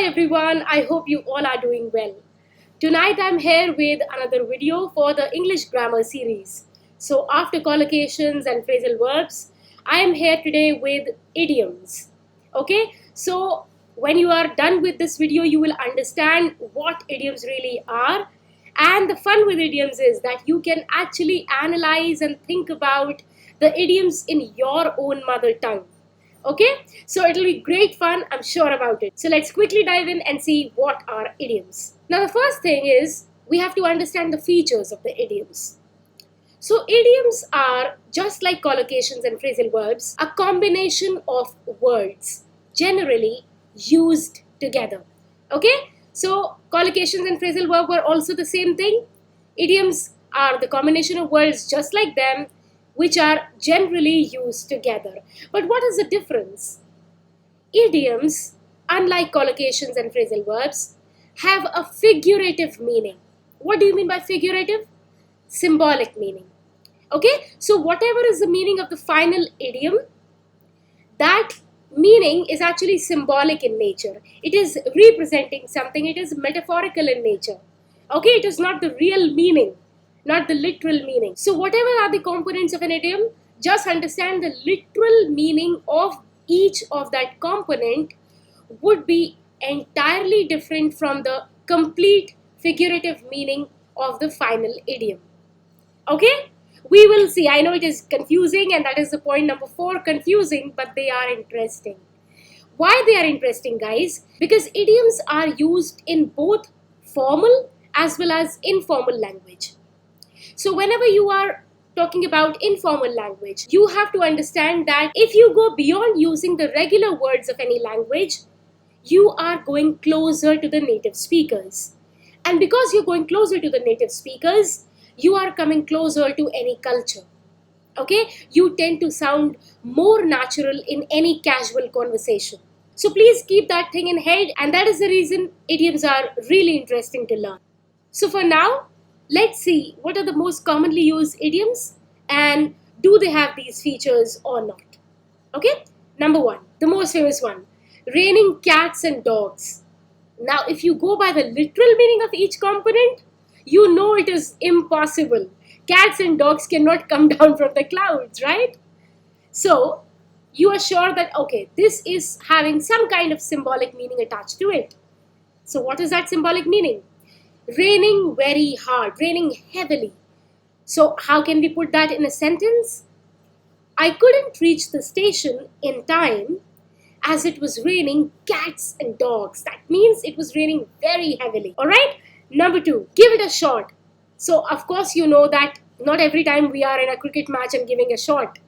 Hi everyone, I hope you all are doing well. Tonight I'm here with another video for the English grammar series. So after collocations and phrasal verbs, I am here today with idioms. Okay, so when you are done with this video, you will understand what idioms really are. And the fun with idioms is that you can actually analyze and think about the idioms in your own mother tongue. Okay, so it'll be great fun, I'm sure about it. So let's quickly dive in and see what are idioms. Now the first thing is we have to understand the features of the idioms. So idioms are, just like collocations and phrasal verbs, a combination of words generally used together. Okay, so collocations and phrasal verb were also the same thing. Idioms are the combination of words just like them, which are generally used together. But what is the difference? Idioms, unlike collocations and phrasal verbs, have a figurative meaning. What do you mean by figurative? Symbolic meaning. Okay, so whatever is the meaning of the final idiom, that meaning is actually symbolic in nature. It is representing something, it is metaphorical in nature. Okay, it is not the real meaning, not the literal meaning. So whatever are the components of an idiom, just understand the literal meaning of each of that component would be entirely different from the complete figurative meaning of the final idiom. Okay, we will see. I know it is confusing, and that is the point number 4, confusing, but they are interesting. Why they are interesting, guys? Because idioms are used in both formal as well as informal language. So whenever you are talking about informal language, you have to understand that if you go beyond using the regular words of any language, you are going closer to the native speakers. And because you're going closer to the native speakers, you are coming closer to any culture. Okay, you tend to sound more natural in any casual conversation. So please keep that thing in head, and that is the reason idioms are really interesting to learn. So for now, let's see what are the most commonly used idioms and do they have these features or not. Okay, number 1, the most famous one, raining cats and dogs. Now if you go by the literal meaning of each component, you know it is impossible. Cats and dogs cannot come down from the clouds, right? So you are sure that, okay, this is having some kind of symbolic meaning attached to it. So what is that symbolic meaning? Raining very hard, raining heavily. So how can we put that in a sentence? I couldn't reach the station in time as it was raining cats and dogs. That means it was raining very heavily. Alright? Number 2, give it a shot. So of course you know that not every time we are in a cricket match and giving a shot.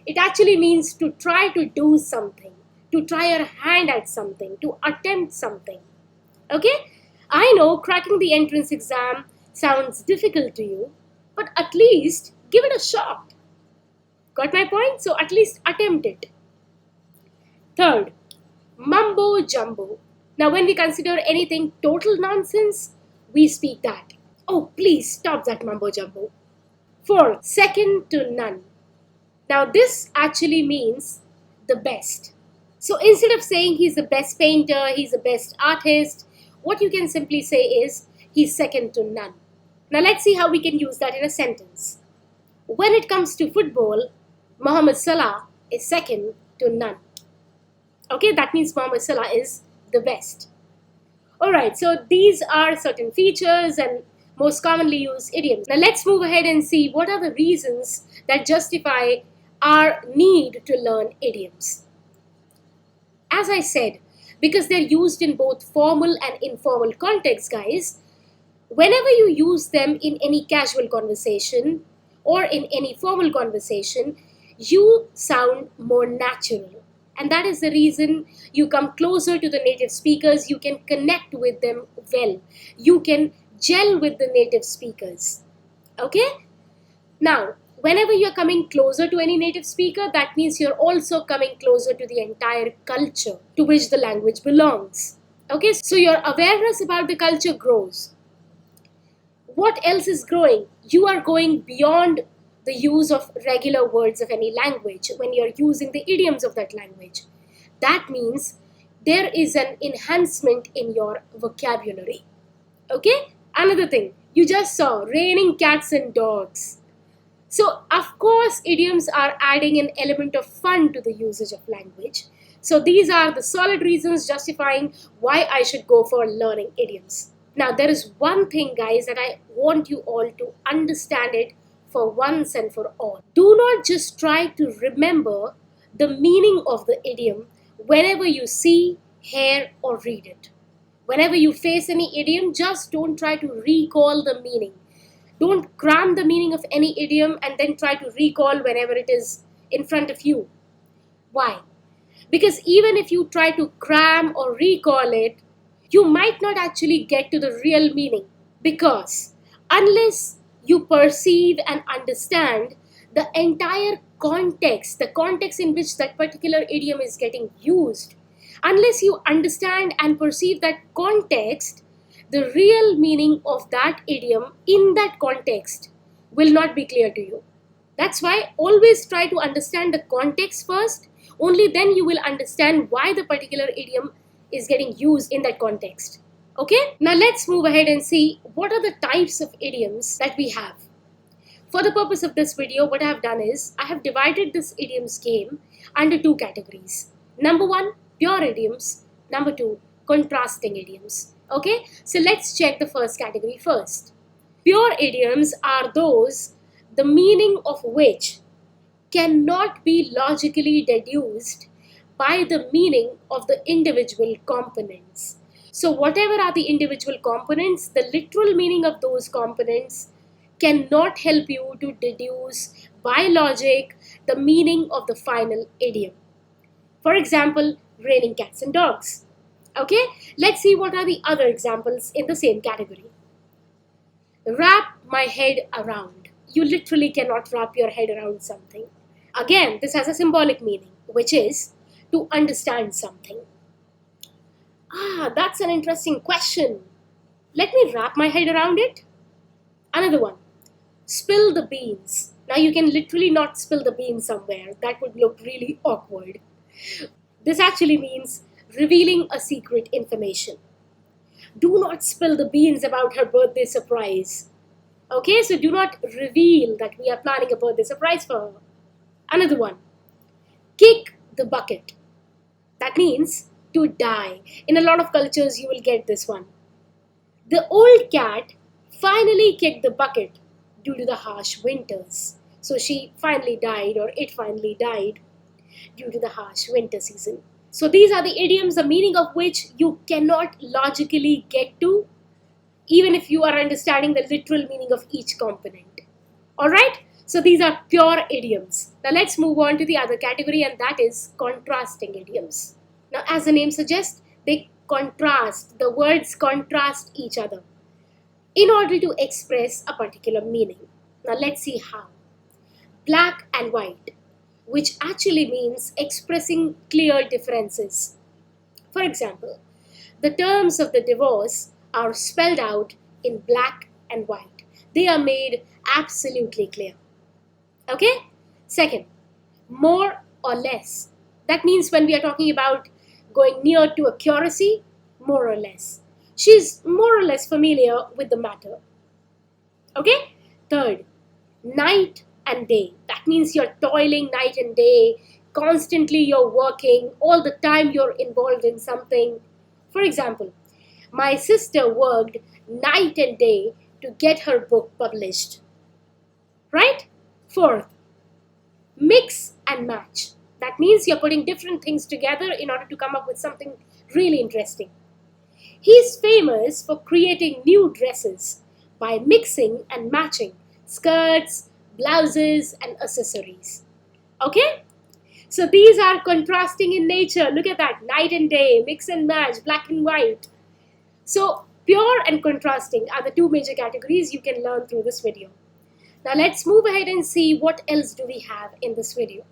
It actually means to try to do something, to try your hand at something, to attempt something. Okay? I know cracking the entrance exam sounds difficult to you, but at least give it a shot. Got my point? So at least attempt it. Third, mumbo jumbo. Now when we consider anything total nonsense, we speak that. Oh, please stop that mumbo jumbo. Fourth, second to none. Now this actually means the best. So instead of saying he's the best painter, he's the best artist, what you can simply say is he's second to none. Now let's see how we can use that in a sentence. When it comes to football, Mohamed Salah is second to none. Okay, that means Mohamed Salah is the best. Alright, so these are certain features and most commonly used idioms. Now let's move ahead and see what are the reasons that justify our need to learn idioms. As I said, because they're used in both formal and informal contexts, guys, whenever you use them in any casual conversation or in any formal conversation, you sound more natural. And that is the reason you come closer to the native speakers, you can connect with them well. You can gel with the native speakers. Okay? Now, whenever you're coming closer to any native speaker, that means you're also coming closer to the entire culture to which the language belongs. Okay? So your awareness about the culture grows. What else is growing? You are going beyond the use of regular words of any language when you're using the idioms of that language. That means there is an enhancement in your vocabulary. Okay? Another thing, you just saw raining cats and dogs. So, of course, idioms are adding an element of fun to the usage of language. So, these are the solid reasons justifying why I should go for learning idioms. Now, there is one thing, guys, that I want you all to understand it for once and for all. Do not just try to remember the meaning of the idiom whenever you see, hear, or read it. Whenever you face any idiom, just don't try to recall the meaning. Don't cram the meaning of any idiom and then try to recall whenever it is in front of you. Why? Because even if you try to cram or recall it, you might not actually get to the real meaning. Because unless you perceive and understand the entire context, the context in which that particular idiom is getting used, unless you understand and perceive that context, the real meaning of that idiom in that context will not be clear to you. That's why always try to understand the context first. Only then you will understand why the particular idiom is getting used in that context. Okay? Now let's move ahead and see what are the types of idioms that we have. For the purpose of this video, what I have done is I have divided this idioms game under two categories. Number one, pure idioms. Number two, contrasting idioms. Okay, so let's check the first category first. Pure idioms are those the meaning of which cannot be logically deduced by the meaning of the individual components. So whatever are the individual components, the literal meaning of those components cannot help you to deduce by logic the meaning of the final idiom. For example, raining cats and dogs. Okay, let's see what are the other examples in the same category. Wrap my head around. You literally cannot wrap your head around something. Again, this has a symbolic meaning, which is to understand something. That's an interesting question. Let me wrap my head around it. Another one. Spill the beans. Now you can literally not spill the beans somewhere. That would look really awkward. This actually means revealing a secret information. Do not spill the beans about her birthday surprise. Okay, so do not reveal that we are planning a birthday surprise for her. Another one. Kick the bucket. That means to die. In a lot of cultures, you will get this one. The old cat finally kicked the bucket due to the harsh winters. So she finally died, or it finally died due to the harsh winter season. So these are the idioms, the meaning of which you cannot logically get to, even if you are understanding the literal meaning of each component. Alright? So these are pure idioms. Now let's move on to the other category, and that is contrasting idioms. Now as the name suggests, they contrast, the words contrast each other in order to express a particular meaning. Now let's see how. Black and white, which actually means expressing clear differences. For example, the terms of the divorce are spelled out in black and white. They are made absolutely clear. Okay? Second, more or less. That means when we are talking about going near to accuracy, more or less. She's more or less familiar with the matter. Okay? Third, night and day. That means you're toiling night and day, constantly you're working, all the time you're involved in something. For example, my sister worked night and day to get her book published. Right? Fourth, mix and match. That means you're putting different things together in order to come up with something really interesting. He's famous for creating new dresses by mixing and matching skirts, blouses, and accessories. Okay? So these are contrasting in nature. Look at that. Night and day, mix and match, black and white. So pure and contrasting are the two major categories you can learn through this video. Now let's move ahead and see what else do we have in this video.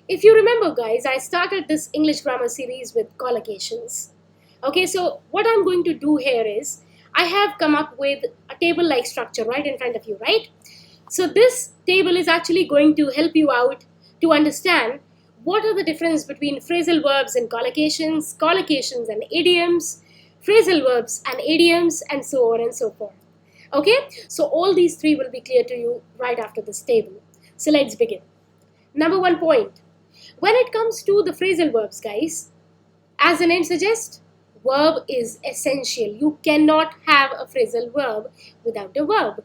If you remember, guys, I started this English grammar series with collocations. Okay, so what I'm going to do here is I have come up with a table-like structure right in front of you, right? So this table is actually going to help you out to understand What are the difference between phrasal verbs and collocations, collocations and idioms, phrasal verbs and idioms, and so on and so forth. Okay, so all these three will be clear to you right after this table. So let's begin. Number 1 point. When it comes to the phrasal verbs, guys, as the name suggests, verb is essential. You cannot have a phrasal verb without a verb.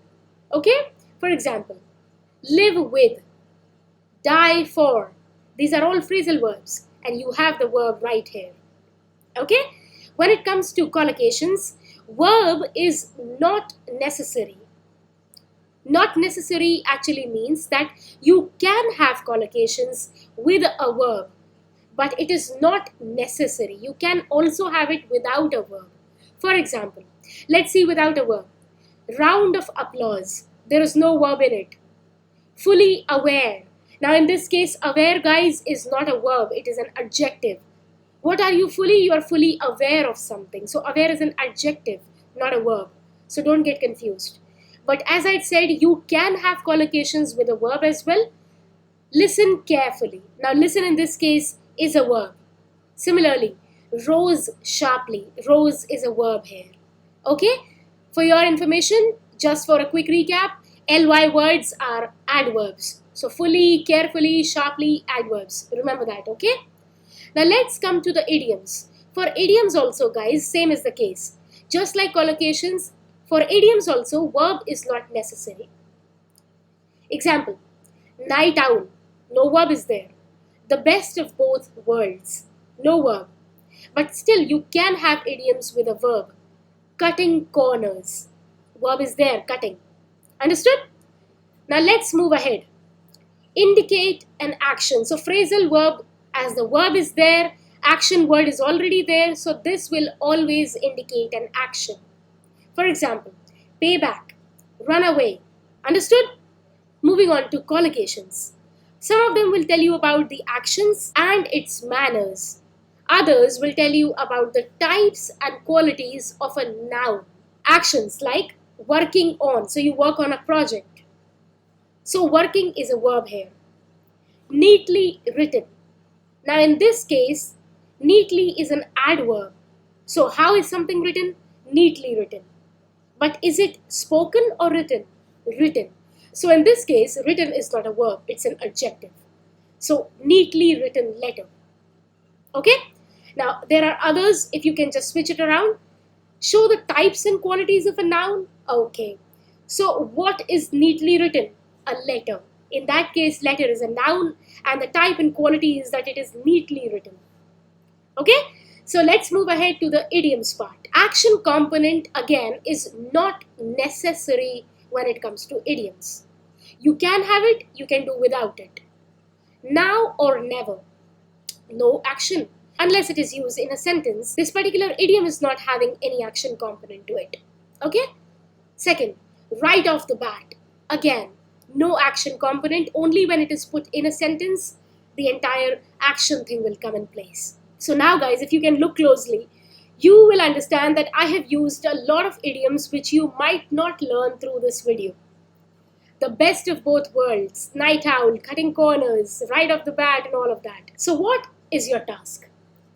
Okay, for example, live with, die for. These are all phrasal verbs, and you have the verb right here. Okay? When it comes to collocations, verb is not necessary. Not necessary actually means that you can have collocations with a verb, but it is not necessary. You can also have it without a verb. For example, let's see without a verb. Round of applause. There is no verb in it. Fully aware. Now in this case, aware, guys, is not a verb. It is an adjective. What are you fully? You are fully aware of something. So aware is an adjective, not a verb. So don't get confused. But as I said, you can have collocations with a verb as well. Listen carefully. Now listen in this case is a verb. Similarly, rose sharply. Rose is a verb here. Okay? For your information, just for a quick recap, ly words are adverbs. So fully, carefully, sharply, adverbs. Remember that, okay? Now let's come to the idioms. For idioms also, guys, same is the case. Just like collocations, for idioms also, verb is not necessary. Example, night owl. No verb is there. The best of both worlds. No verb. But still, you can have idioms with a verb. Cutting corners. Verb is there, cutting. Understood? Now let's move ahead. Indicate an action. So phrasal verb, as the verb is there, action word is already there. So this will always indicate an action. For example, pay back, run away. Understood? Moving on to collocations. Some of them will tell you about the actions and its manners. Others will tell you about the types and qualities of a noun. Actions like working on. So you work on a project. So working is a verb here. Neatly written. Now in this case, neatly is an adverb. So how is something written? Neatly written. But is it spoken or written? Written. So in this case, written is not a verb, it's an adjective. So neatly written letter. Okay? Now there are others, if you can just switch it around. Show the types and qualities of a noun. Okay. So what is neatly written? A letter. In that case, letter is a noun and the type and quality is that it is neatly written. Okay? So let's move ahead to the idioms part. Action component again is not necessary when it comes to idioms. You can have it, you can do without it. Now or never. No action. Unless it is used in a sentence, this particular idiom is not having any action component to it. Okay? Second, right off the bat. Again, no action component. Only when it is put in a sentence, the entire action thing will come in place. So now guys, if you can look closely, you will understand that I have used a lot of idioms which you might not learn through this video. The best of both worlds, night owl, cutting corners, right off the bat and all of that. So what is your task?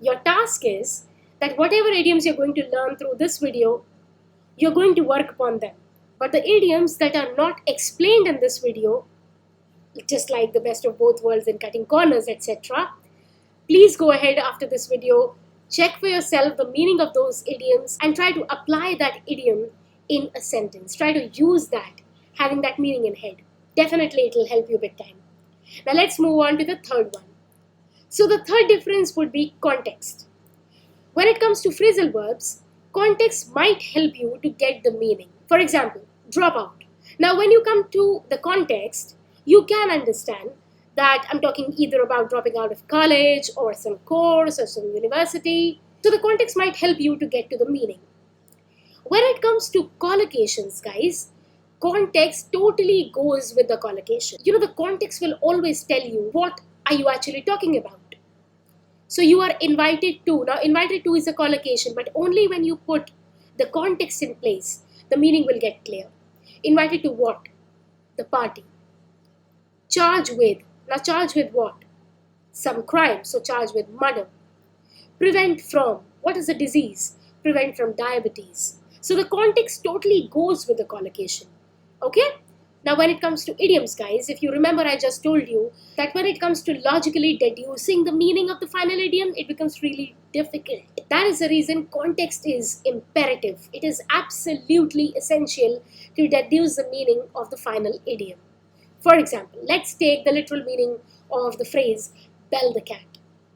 Your task is that whatever idioms you're going to learn through this video, you're going to work upon them. But the idioms that are not explained in this video, just like the best of both worlds and cutting corners, etc., please go ahead after this video, check for yourself the meaning of those idioms and try to apply that idiom in a sentence. Try to use that, having that meaning in head. Definitely it will help you big time. Now let's move on to the third one. So the third difference would be context. When it comes to phrasal verbs, context might help you to get the meaning. For example, drop out. Now when you come to the context, you can understand that I'm talking either about dropping out of college or some course or some university. So the context might help you to get to the meaning. When it comes to collocations, guys, context totally goes with the collocation. You know, the context will always tell you what are you actually talking about. So you are invited to. Now invited to is a collocation, but only when you put the context in place, the meaning will get clear. Invited to what? The party. Charge with. Now charge with what? some crime, so charged with murder. Prevent from, what is a disease? Prevent from diabetes. So the context totally goes with the collocation. Okay? Now when it comes to idioms, guys, if you remember, I just told you that when it comes to logically deducing the meaning of the final idiom, it becomes really difficult. That is the reason context is imperative. It is absolutely essential to deduce the meaning of the final idiom. For example, let's take the literal meaning of the phrase, bell the cat.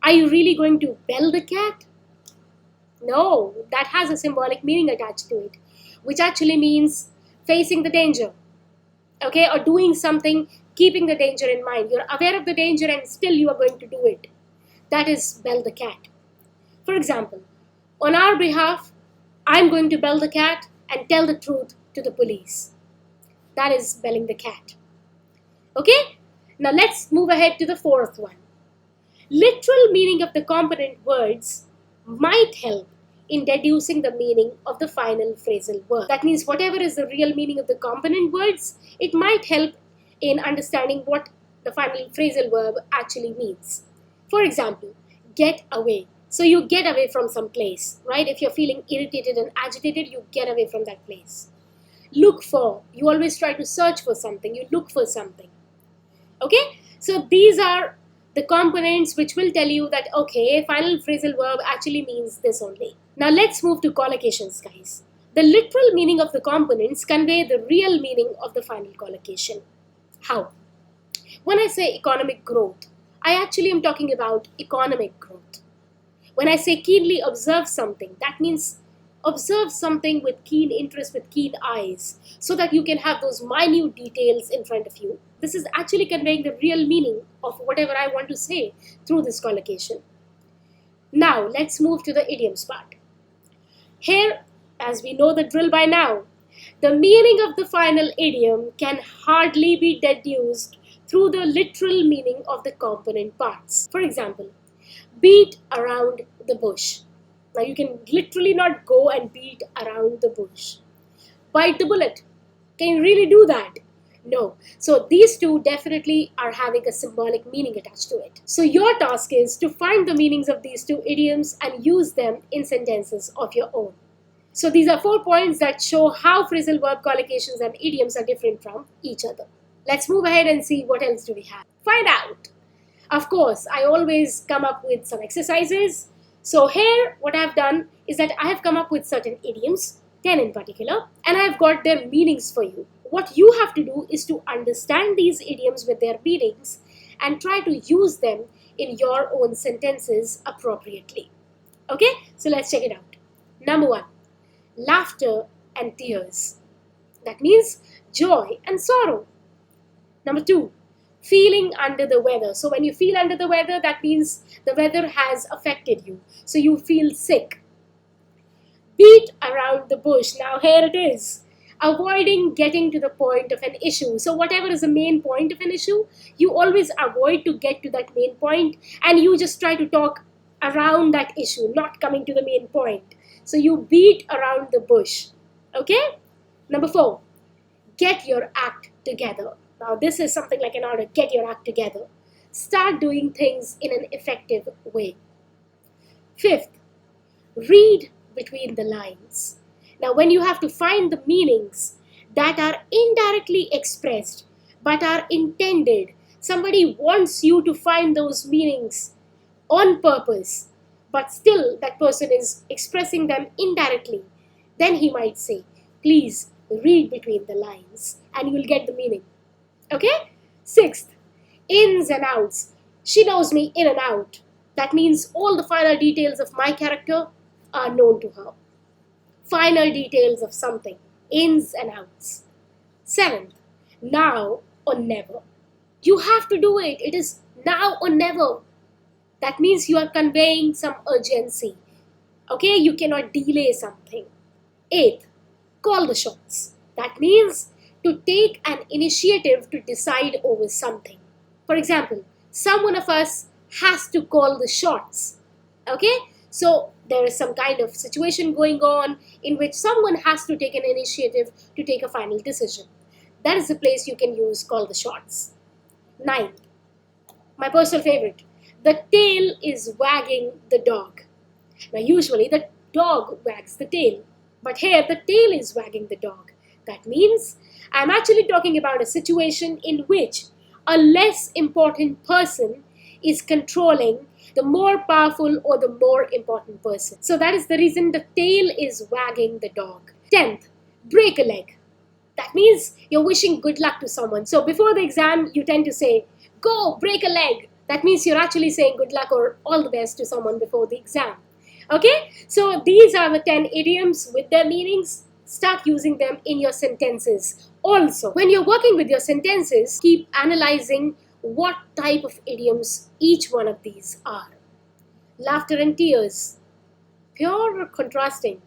Are you really going to bell the cat? No, that has a symbolic meaning attached to it, which actually means facing the danger. Okay, or doing something, keeping the danger in mind. You're aware of the danger and still you are going to do it. That is bell the cat. For example, on our behalf, I'm going to bell the cat and tell the truth to the police. That is belling the cat. Okay, now let's move ahead to the fourth one. Literal meaning of the component words might help in deducing the meaning of the final phrasal verb. That means whatever is the real meaning of the component words, it might help in understanding what the final phrasal verb actually means. For example, get away. So you get away from some place, right? If you're feeling irritated and agitated, you get away from that place. Look for. You always try to search for something. You look for something. Okay? So these are the components which will tell you that, okay, final phrasal verb actually means this only. Now let's move to collocations, guys. The literal meaning of the components convey the real meaning of the final collocation. How? When I say economic growth, I actually am talking about economic growth. When I say keenly observe something, that means observe something with keen interest, with keen eyes, so that you can have those minute details in front of you. This is actually conveying the real meaning of whatever I want to say through this collocation. Now, let's move to the idioms part. Here, as we know the drill by now, the meaning of the final idiom can hardly be deduced through the literal meaning of the component parts. For example, beat around the bush. Now you can literally not go and beat around the bush. Bite the bullet. Can you really do that? No. So these two definitely are having a symbolic meaning attached to it. So your task is to find the meanings of these two idioms and use them in sentences of your own. So these are 4 points that show how phrasal verb collocations and idioms are different from each other. Let's move ahead and see what else do we have. Find out. Of course, I always come up with some exercises. So here, what I've done is that I have come up with certain idioms, 10 in particular, and I've got their meanings for you. What you have to do is to understand these idioms with their meanings and try to use them in your own sentences appropriately. Okay, so let's check it out. Number 1, laughter and tears. That means joy and sorrow. Number 2, feeling under the weather. So when you feel under the weather, that means the weather has affected you. So you feel sick. Beat around the bush. Now here it is. Avoiding getting to the point of an issue. So whatever is the main point of an issue, you always avoid to get to that main point and you just try to talk around that issue, not coming to the main point. So you beat around the bush. Okay? Number 4, get your act together. Now this is something like an order, get your act together. Start doing things in an effective way. 5th, read between the lines. Now when you have to find the meanings that are indirectly expressed but are intended, somebody wants you to find those meanings on purpose, but still that person is expressing them indirectly, then he might say, please read between the lines and you will get the meaning. Okay? 6th, ins and outs. She knows me in and out. That means all the finer details of my character are known to her. Finer details of something. Ins and outs. 7th, now or never. You have to do it. It is now or never. That means you are conveying some urgency. Okay? You cannot delay something. 8th, call the shots. That means to take an initiative to decide over something. For example, someone of us has to call the shots. Okay? So there is some kind of situation going on in which someone has to take an initiative to take a final decision. That is the place you can use call the shots. 9th, my personal favorite, The tail is wagging the dog. Now, usually the dog wags the tail, but here the tail is wagging the dog. That means I'm actually talking about a situation in which a less important person is controlling the more powerful or the more important person. So that is the reason the tail is wagging the dog. 10th, break a leg. That means you're wishing good luck to someone. So before the exam, you tend to say, go break a leg. That means you're actually saying good luck or all the best to someone before the exam. Okay, so these are the 10 idioms with their meanings. Start using them in your sentences. Also, when you're working with your sentences, keep analyzing what type of idioms each one of these are. Laughter and tears, pure or contrasting,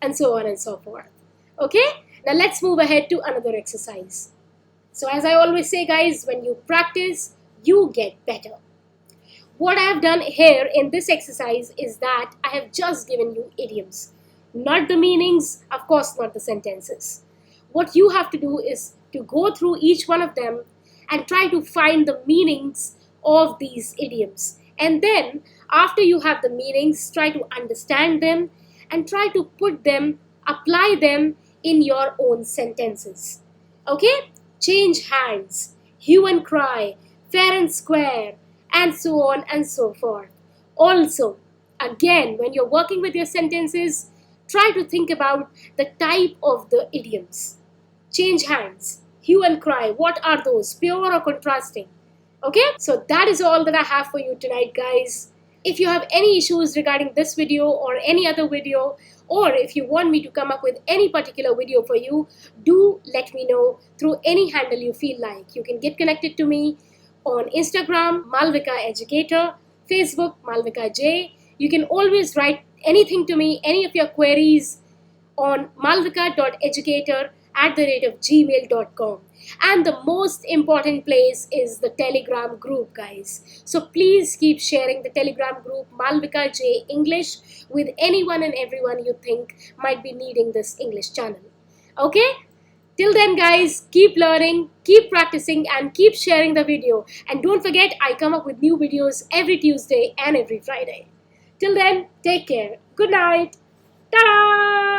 and so on and so forth. Okay, now let's move ahead to another exercise. So as I always say, guys, when you practice, you get better. What I have done here in this exercise is that I have just given you idioms, not the meanings, of course not the sentences. What you have to do is to go through each one of them and try to find the meanings of these idioms. And then after you have the meanings, try to understand them and try to put them, apply them in your own sentences. Okay? Change hands, hue and cry, fair and square, and so on and so forth. Also, again, when you're working with your sentences, try to think about the type of the idioms. Change hands, hue and cry, what are those, pure or contrasting? Okay, so that is all that I have for you tonight, guys. If you have any issues regarding this video or any other video, or if you want me to come up with any particular video for you, do let me know through any handle you feel like. You can get connected to me on Instagram, Malvika Educator, Facebook, Malvika J. You can always write anything to me, any of your queries on malvika.educator@gmail.com. And the most important place is the Telegram group, guys. So please keep sharing the Telegram group Malvika J English with anyone and everyone you think might be needing this English channel. Okay? Till then, guys, keep learning, keep practicing, and keep sharing the video. And don't forget, I come up with new videos every Tuesday and every Friday. Till then, take care. Good night. Ta-da!